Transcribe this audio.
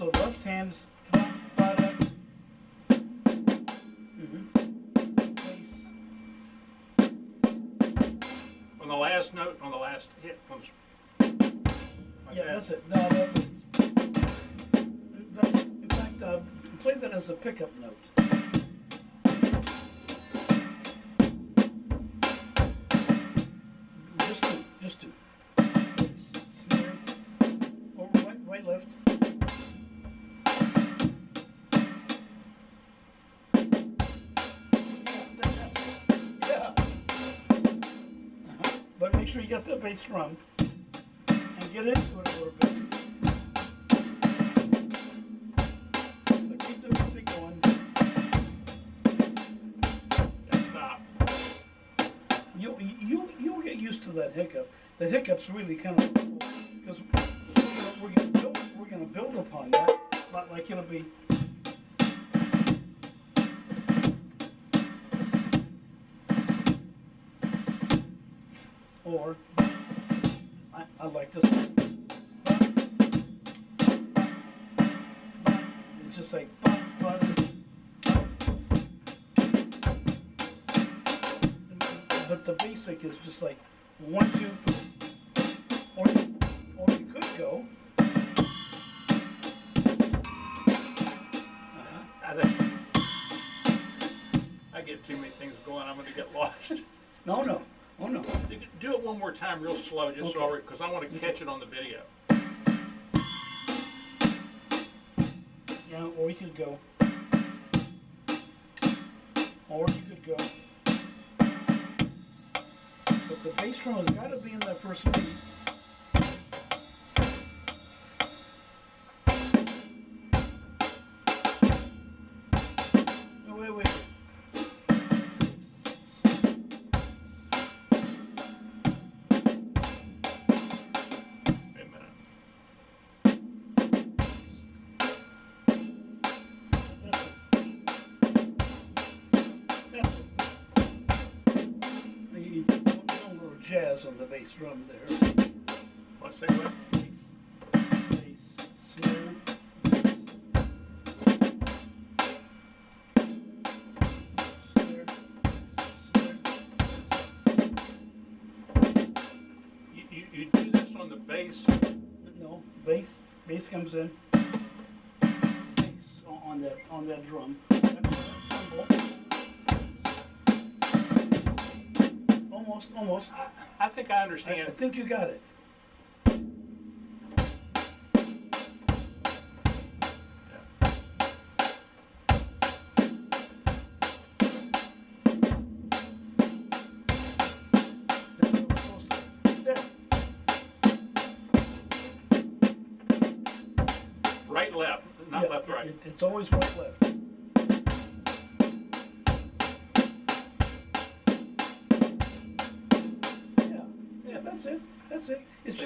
so left hand's ba-da. Bass. On the last note, on the last hit. Like Yeah, that. that's it. No, in fact, play that as a pickup note. Just two. Snare. Or right, left. Yeah. But make sure you got that bass drum and get into it a little bit. So keep the music going. Stop. You'll get used to that hiccup. The hiccup's really kind of cool because we're gonna build upon that. Like it'll be. Or I like this one. It's just like but the basic is just like 1, 2, or you could go. I get too many things going. I'm going to get lost. No. Oh no. Do it one more time, real slow, just Okay. so because I want to catch it on the video. Yeah, or you could go. Or you could go. But the bass drum has got to be in that first beat. No, wait. Wait a minute. You don't go jazz on the bass drum there. What's that? What? Bass, snare, snare. You do this on the bass. No, bass comes in. Bass on that drum. That cymbal. Almost. I think I understand. I think you got it. Right, left, not left, right. It's always right, left. Yeah, that's it. It's just